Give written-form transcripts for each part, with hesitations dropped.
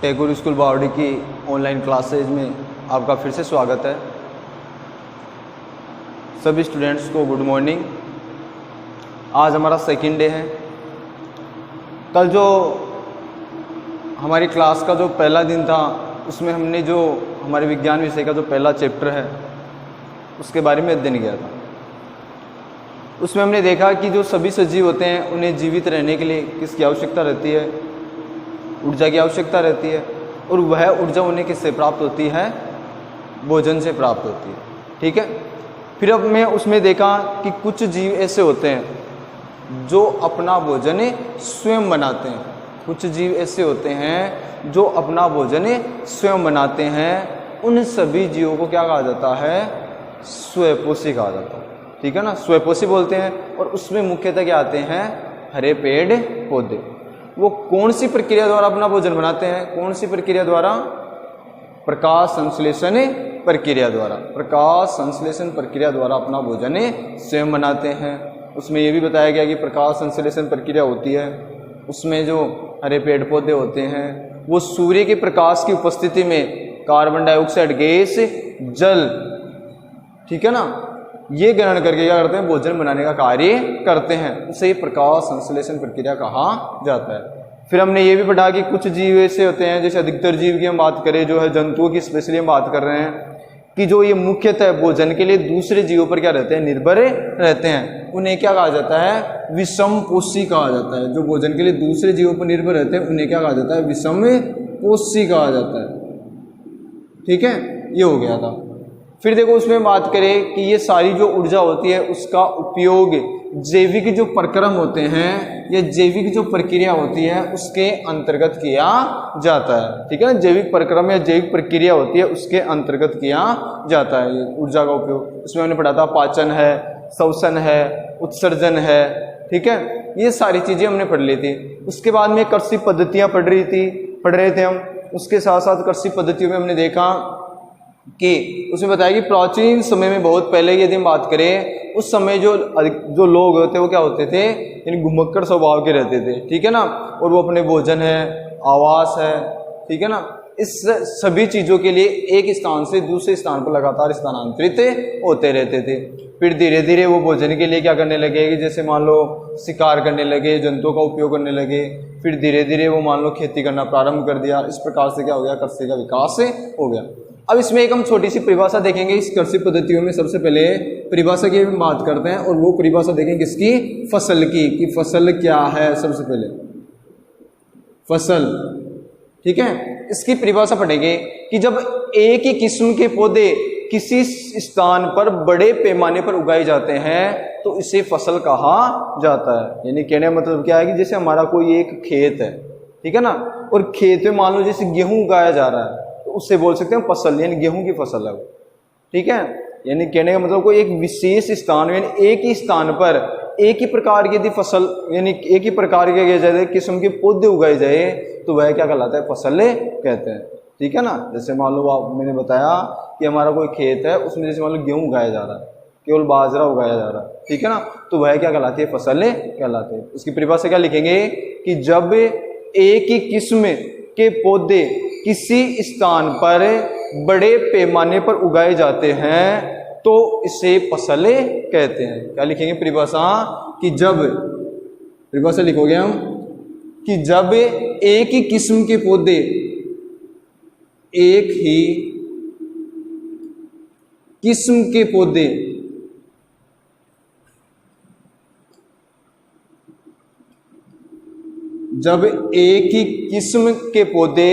Tagore school बावड़ी की online classes में आपका फिर से स्वागत है। सभी स्टूडेंट्स को गुड मॉर्निंग। आज हमारा सेकंड डे है। कल जो हमारी क्लास का जो पहला दिन था उसमें हमने जो हमारे विज्ञान विषय का जो पहला चैप्टर है उसके बारे में अध्ययन किया था। उसमें हमने देखा कि जो सभी सजीव होते हैं उन्हें जीवित रहने के लिए किसकी आवश्यकता रहती है? ऊर्जा की आवश्यकता रहती है, और वह ऊर्जा उन्हें किससे प्राप्त होती है? भोजन से प्राप्त होती है। ठीक है। फिर अब मैं उसमें देखा कि कुछ जीव ऐसे होते हैं जो अपना भोजन स्वयं बनाते हैं। कुछ जीव ऐसे होते हैं जो अपना भोजन स्वयं बनाते हैं। उन सभी जीवों को क्या कहा जाता है? स्वयंपोषी कहा जाता है। ठीक है ना, स्वयंपोषी बोलते हैं। और उसमें मुख्यतः क्या आते हैं? हरे पेड़ पौधे। वो कौन सी प्रक्रिया द्वारा अपना भोजन बनाते हैं? कौन सी प्रक्रिया द्वारा? प्रकाश संश्लेषण प्रक्रिया द्वारा। प्रकाश संश्लेषण प्रक्रिया द्वारा अपना भोजन स्वयं बनाते हैं। उसमें यह भी बताया गया कि प्रकाश संश्लेषण प्रक्रिया होती है, उसमें जो हरे पेड़ पौधे होते हैं वो सूर्य के प्रकाश की उपस्थिति में कार्बन डाइऑक्साइड गैस, जल, ठीक है ना, ये ग्रहण करके क्या करते हैं? भोजन बनाने का कार्य करते हैं। उसे प्रकाश संश्लेषण प्रक्रिया कहा जाता है। फिर हमने ये भी पढ़ा कि कुछ जीव ऐसे होते हैं, जैसे अधिकतर जीव की हम बात करें, जो है जंतुओं की स्पेशली हम बात कर रहे हैं, कि जो ये मुख्यतः भोजन के लिए दूसरे जीवों पर क्या रहते हैं? निर्भर रहते हैं। उन्हें क्या कहा जाता है? विषमपोषी कहा जाता है। जो भोजन के लिए दूसरे जीवों पर निर्भर रहते हैं उन्हें क्या कहा जाता है? विषमपोषी कहा जाता है। ठीक है, ये हो गया था। फिर देखो उसमें बात करें कि ये सारी जो ऊर्जा होती है उसका उपयोग जैविक जो प्रक्रम होते हैं, ये जैविक जो प्रक्रिया होती है उसके अंतर्गत किया जाता है। ठीक है ना, जैविक प्रक्रम या जैविक प्रक्रिया होती है उसके अंतर्गत किया जाता है ये ऊर्जा का उपयोग। उसमें हमने पढ़ा था पाचन है, श्वसन है, उत्सर्जन है। ठीक है, ये सारी चीजें हमने पढ़ ली थी। उसके बाद में कृषि पद्धतियां पढ़ रहे थे हम। उसके साथ साथ कृषि पद्धतियों में हमने देखा कि उसमें बताया कि प्राचीन समय में, बहुत पहले यदि हम बात करें, उस समय जो लोग होते हैं वो क्या होते थे? यानी घुमक्कड़ स्वभाव के रहते थे। ठीक है ना, और वो अपने भोजन है, आवास है, ठीक है ना, इस सभी चीज़ों के लिए एक स्थान से दूसरे स्थान पर लगातार स्थानांतरित होते रहते थे। फिर धीरे धीरे वो भोजन के लिए क्या करने लगे कि जैसे मान लो शिकार करने लगे, जंतुओं का उपयोग करने लगे। फिर धीरे धीरे वो मान लो खेती करना प्रारंभ कर दिया। इस प्रकार से क्या हो गया? कृषि का विकास हो गया। अब इसमें एक हम छोटी सी परिभाषा देखेंगे इस कृषि पद्धतियों में। सबसे पहले परिभाषा की बात करते हैं, और वो परिभाषा देखेंगे किसकी? फसल की, कि फसल क्या है। सबसे पहले फसल, ठीक है, इसकी परिभाषा पढ़ेंगे कि जब एक ही किस्म के पौधे किसी स्थान पर बड़े पैमाने पर उगाए जाते हैं तो इसे फसल कहा जाता है। यानी कहने का मतलब क्या है कि जैसे हमारा कोई एक खेत है, ठीक है ना, और खेत में मान लो जैसे गेहूं उगाया जा रहा है तो उससे बोल सकते हैं फसल, यानी गेहूं की फसल है वो। ठीक है, यानी कहने का मतलब कोई एक विशेष स्थान, यानी एक ही स्थान पर एक ही प्रकार की यदि फसल, यानी एक ही प्रकार के किस्म के पौधे उगाए जाए तो वह क्या कहलाता है? फसल कहते हैं। ठीक है ना, जैसे मान लो मैंने बताया कि हमारा कोई खेत है, उसमें जैसे मान लो गेहूं उगाया जा रहा है, केवल बाजरा उगाया जा रहा है, ठीक है ना, तो वह क्या कहलाती है? फसल कहलाते हैं। उसकी परिभाषा क्या लिखेंगे कि जब एक ही किस्म के पौधे किसी स्थान पर बड़े पैमाने पर उगाए जाते हैं तो इसे फसल कहते हैं। क्या लिखेंगे परिभाषा? कि जब, परिभाषा लिखोगे हम, कि जब एक ही किस्म के पौधे, एक ही किस्म के पौधे जब एक ही किस्म के पौधे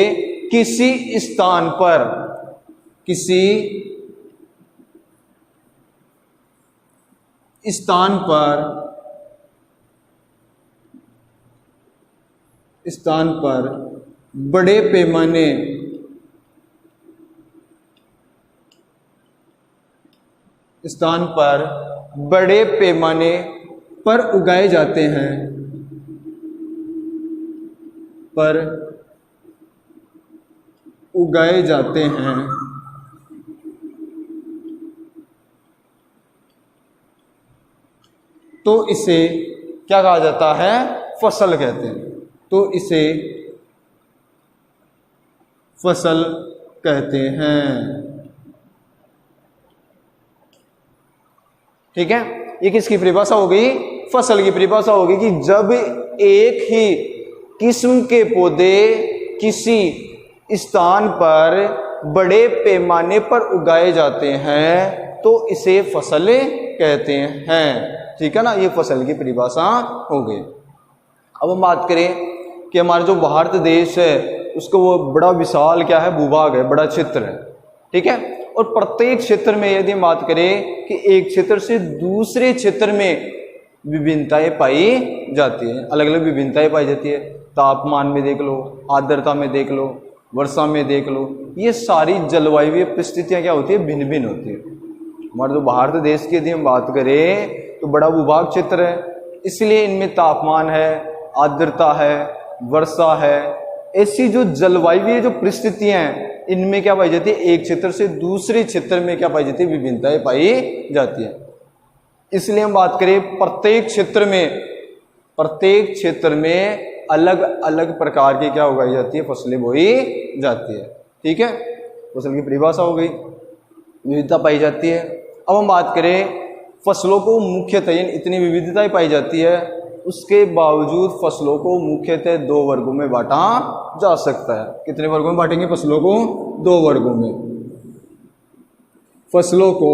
किसी स्थान पर बड़े पैमाने पर उगाए जाते हैं, तो इसे क्या कहा जाता है? फसल कहते हैं। तो इसे फसल कहते हैं। ठीक है, ये किसकी परिभाषा हो गई? फसल की परिभाषा होगी कि जब एक ही किस्म के पौधे किसी स्थान पर बड़े पैमाने पर उगाए जाते हैं तो इसे फसल कहते हैं। ठीक है ना, ये फसल की परिभाषा हो गई। अब हम बात करें कि हमारा जो भारत देश है उसको वो बड़ा विशाल क्या है, भूभाग है, बड़ा क्षेत्र है। ठीक है, और प्रत्येक क्षेत्र में यदि हम बात करें कि एक क्षेत्र से दूसरे क्षेत्र में विभिन्नताएं पाई जाती है, अलग अलग विभिन्नताएं पाई जाती है। तापमान में देख लो, आर्द्रता में देख लो, वर्षा में देख लो, ये सारी जलवायु परिस्थितियां क्या होती है, भिन्न भिन्न होती है। हमारे जो भारत देश की यदि हम बात करें तो बड़ा भूभाग क्षेत्र है, इसलिए इनमें तापमान है, आर्द्रता है, वर्षा है, ऐसी जो जलवायु जो परिस्थितियां हैं इनमें क्या पाई जाती है, एक क्षेत्र से दूसरे क्षेत्र में क्या पाई जाती है, विभिन्नताएं पाई जाती है। इसलिए हम बात करें प्रत्येक क्षेत्र में अलग अलग प्रकार की क्या उगाई जाती है, फसलें बोई जाती है। ठीक है, फसल की परिभाषा हो गई, विविधता पाई जाती है। अब हम बात करें फसलों को मुख्यतः इतनी विविधताएं पाई जाती है, उसके बावजूद फसलों को मुख्यतः दो वर्गों में बांटा जा सकता है। कितने वर्गों में बांटेंगे फसलों को? दो वर्गों में। फसलों को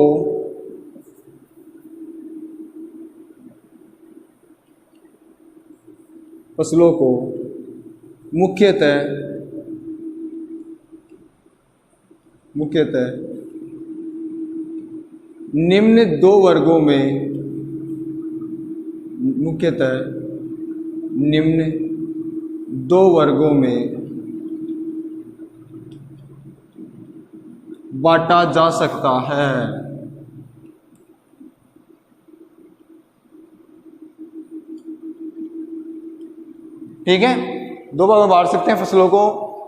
मुख्यतः निम्न दो वर्गों में बांटा जा सकता है। ठीक है, दो भाग में बांट सकते हैं फसलों को।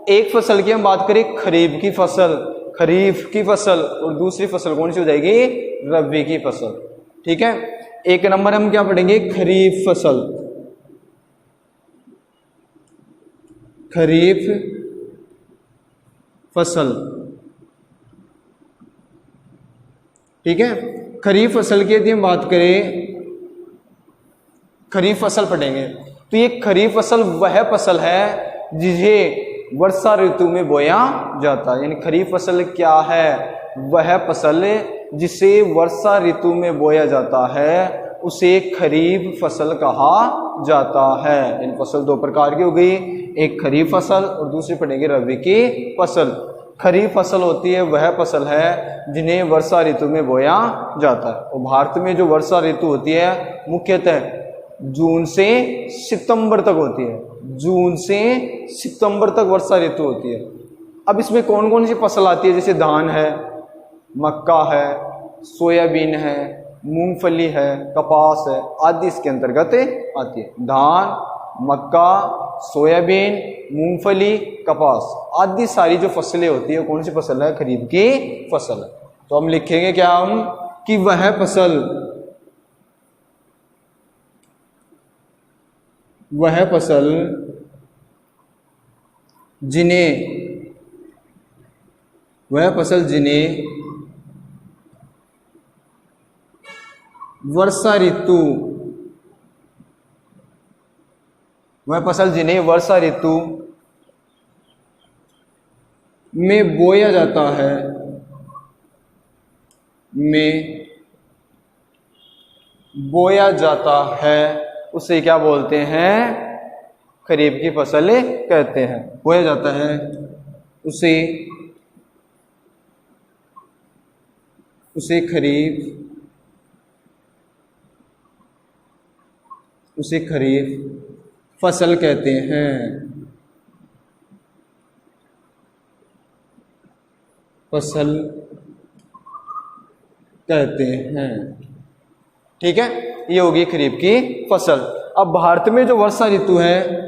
एक फसल की हम बात करें खरीफ की फसल और दूसरी फसल कौन सी हो जाएगी, रबी की फसल। ठीक है, एक नंबर हम क्या पढ़ेंगे, खरीफ फसल। ठीक है, खरीफ फसल की यदि हम बात करें, खरीफ फसल पढ़ेंगे तो ये खरीफ फसल वह फसल है जिसे वर्षा ऋतु में बोया जाता है। यानी खरीफ फसल क्या है, वह फसल जिसे वर्षा ऋतु में बोया जाता है उसे खरीफ फसल कहा जाता है। इन फसल दो प्रकार की हो गई, एक खरीफ फसल और दूसरी पड़ेगी रबी की फसल। खरीफ फसल होती है वह फसल है जिन्हें वर्षा ऋतु में बोया जाता है। और भारत में जो वर्षा ऋतु होती है मुख्यतः जून से सितंबर तक होती है। जून से सितंबर तक वर्षा ऋतु होती है। अब इसमें कौन कौन सी फसल आती है, जैसे धान है, मक्का है, सोयाबीन है, मूंगफली है, कपास है आदि इसके अंतर्गत आती है। धान, मक्का, सोयाबीन, मूंगफली, कपास आदि सारी जो फसलें होती है कौन सी फसल है, खरीफ की फसल है। तो हम लिखेंगे क्या हम कि वह फसल जिन्हें वर्षा ऋतु में बोया जाता है उसे क्या बोलते हैं, खरीफ की फसल कहते हैं। बोया जाता है उसे खरीफ फसल कहते हैं। ठीक है, ये होगी खरीफ की फसल। अब भारत में जो वर्षा ऋतु है,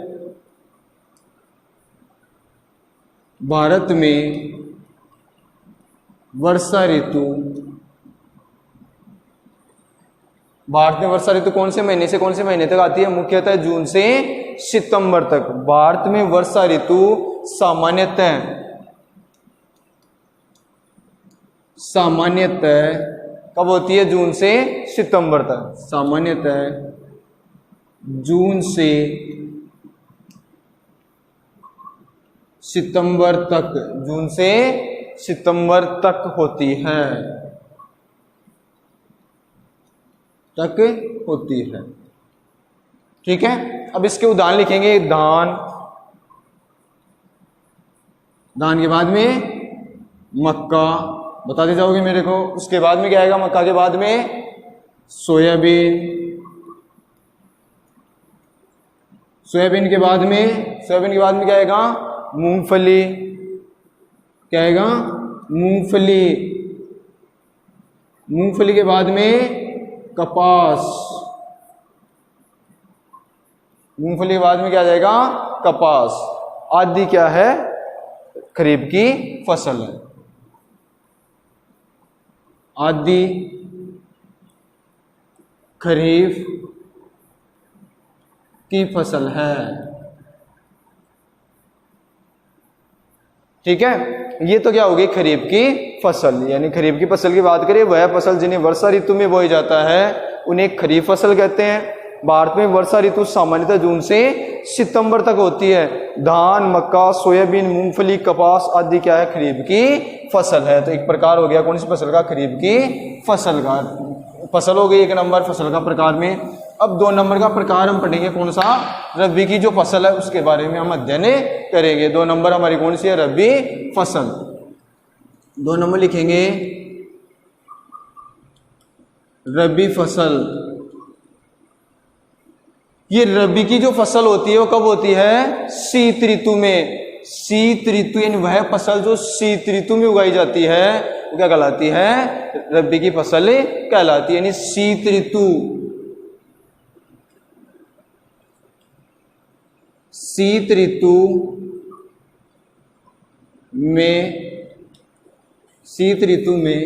भारत में वर्षा ऋतु कौन से महीने से कौन से महीने तक आती है, मुख्यतः जून से सितंबर तक। भारत में वर्षा ऋतु सामान्यतः सामान्यतः कब होती है? जून से सितंबर तक। सामान्यतः जून से सितंबर तक, जून से सितंबर तक होती है, तक होती है। ठीक है, अब इसके उदाहरण लिखेंगे। धान, धान के बाद में मक्का, बताते जाओगे मेरे को। उसके बाद में क्या आएगा? मक्का के बाद में सोयाबीन, सोयाबीन के बाद में, सोयाबीन के बाद में क्या आएगा? मूंगफली, क्या आएगा? मूंगफली, मूंगफली के बाद में कपास, मूंगफली के बाद में क्या आ जाएगा? कपास आदि क्या है? खरीफ की फसल है। आदि खरीफ की फसल है। ठीक है, ये तो क्या होगी? खरीफ की फसल। यानी खरीफ की फसल की बात करें, वह फसल जिन्हें वर्षा ऋतु में बोई जाता है उन्हें खरीफ फसल कहते हैं। भारत में वर्षा ऋतु सामान्यतः जून से सितंबर तक होती है। धान, मक्का, सोयाबीन, मूंगफली, कपास आदि क्या है? खरीफ की फसल है। तो एक प्रकार हो गया कौन सी फसल का? खरीफ की फसल का। फसल हो गई एक नंबर फसल का प्रकार में। अब 2 नंबर का प्रकार हम पढ़ेंगे कौन सा? रबी की जो फसल है उसके बारे में हम अध्ययन करेंगे। 2 नंबर हमारी कौन सी है? रबी फसल। 2 नंबर लिखेंगे रबी फसल। ये रबी की जो फसल होती है वो कब होती है? शीत ऋतु में। शीत ऋतु यानी वह फसल जो शीत ऋतु में उगाई जाती है वो क्या कहलाती है? रबी की फसल कहलाती है। यानी शीत ऋतु, शीत ऋतु में, शीत ऋतु में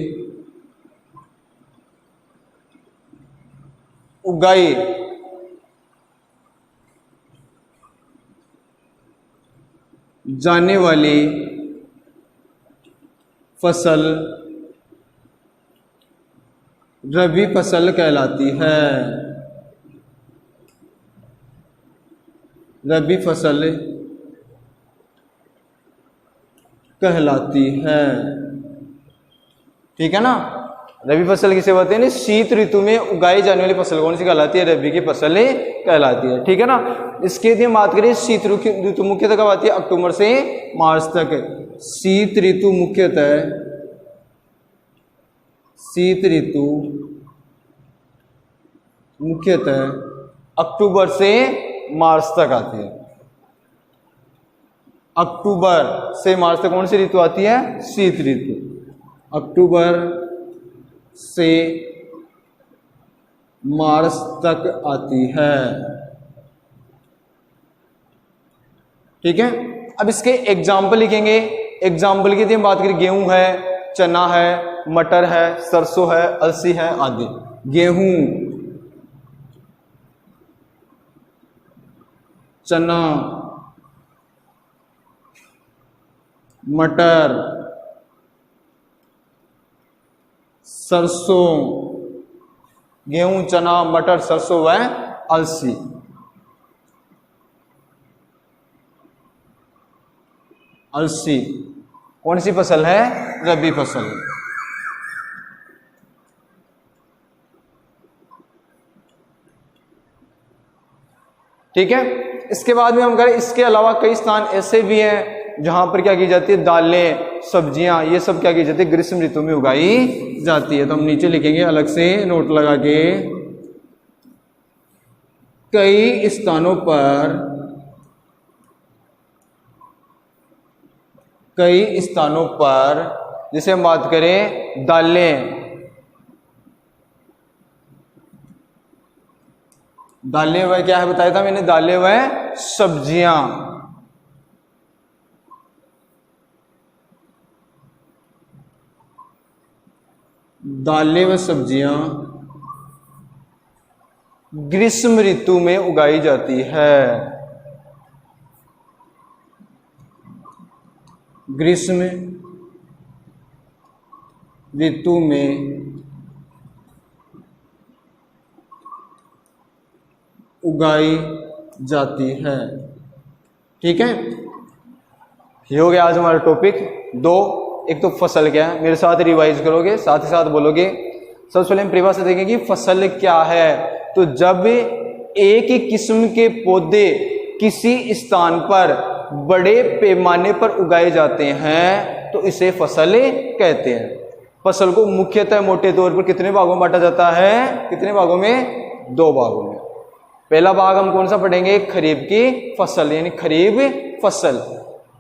उगाई जाने वाली फसल रबी फसल कहलाती है। रबी फसल कहलाती है। ठीक है ना? रबि फसल किसे बोलते हैं? शीत ऋतु में उगाई जाने वाली फसल कौन सी कहलाती है? रबी की फसल कहलाती है। ठीक है ना? इसके यदि हम बात करें शीत ऋतु मुख्यतः कब आती है? अक्टूबर से मार्च तक। शीत ऋतु मुख्यतः, शीत ऋतु मुख्यतः अक्टूबर से मार्च तक आती है। अक्टूबर से मार्च तक कौन सी ऋतु आती है? शीत ऋतु। अक्टूबर से मार्च तक आती है। ठीक है, अब इसके एग्जाम्पल लिखेंगे। एग्जाम्पल की हम बात करें, गेहूं है, चना है, मटर है, सरसों है, अलसी है आदि। गेहूं, चना, मटर, सरसों, गेहूं, चना, मटर, सरसों व अलसी। अलसी कौन सी फसल है? रबी फसल। ठीक है, इसके बाद में हम करें, इसके अलावा कई स्थान ऐसे भी हैं जहां पर क्या की जाती है? दालें, सब्जियां, ये सब क्या की जाती है? ग्रीष्म ऋतु में उगाई जाती है। तो हम नीचे लिखेंगे अलग से नोट लगा के, कई स्थानों पर, कई स्थानों पर, जैसे हम बात करें दालें, दालें वह क्या है बताया था मैंने? दालें वह सब्जियां। दालें व सब्जियां ग्रीष्म ऋतु में उगाई जाती है। ग्रीष्म ऋतु में उगाई जाती है। ठीक है, ये हो गया आज हमारा टॉपिक 2। एक तो फसल क्या है, मेरे साथ रिवाइज करोगे, साथ ही साथ बोलोगे। सबसे पहले हम परिभाषा देखेंगे कि फसल क्या है। तो जब एक ही किस्म के पौधे किसी स्थान पर बड़े पैमाने पर उगाए जाते हैं तो इसे फसल कहते हैं। फसल को मुख्यतः मोटे तौर पर कितने भागों में बांटा जाता है? कितने भागों में? 2 भागों में। पहला भाग हम कौन सा पढ़ेंगे? खरीफ की फसल, यानी खरीफ फसल।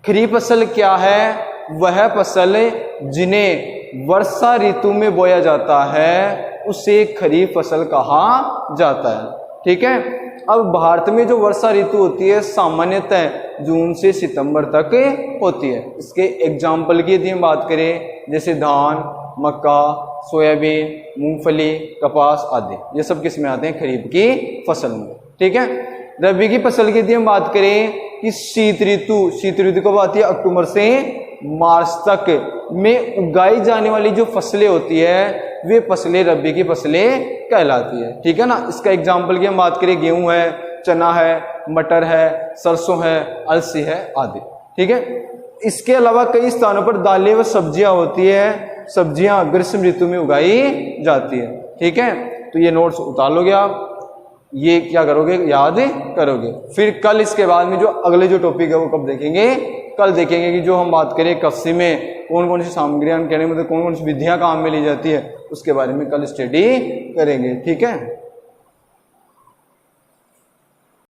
खरीफ फसल क्या है? वह फसल जिन्हें वर्षा ऋतु में बोया जाता है उसे खरीफ फसल कहा जाता है। ठीक है, अब भारत में जो वर्षा ऋतु होती है सामान्यतः जून से सितंबर तक होती है। इसके एग्जाम्पल की यदि हम बात करें, जैसे धान, मक्का, सोयाबीन, मूंगफली, कपास आदि, ये सब किस में आते हैं? खरीफ की फसल में। ठीक है, रबी की फसल की यदि हम बात करें कि शीत ऋतु कब आती है? अक्टूबर से मार्च तक में उगाई जाने वाली जो फसलें होती है वे फसलें रबी की फसलें कहलाती है। ठीक है ना। इसका एग्जाम्पल की हम बात करें, गेहूं है, चना है, मटर है, सरसों है, अलसी है आदि। ठीक है, इसके अलावा कई स्थानों पर दालें व सब्जियां होती है, सब्जियां ग्रीष्म ऋतु में उगाई जाती है। ठीक है, तो ये नोट्स उतार लोगे आप, ये क्या करोगे? याद करोगे। फिर कल इसके बाद में जो अगले जो टॉपिक है वो कब देखेंगे? कल देखेंगे कि जो हम बात करें कफसी में कौन कौन सी सामग्रियां, कहने मतलब कौन कौन सी विधियां काम में ली जाती है, उसके बारे में कल स्टडी करेंगे। ठीक है।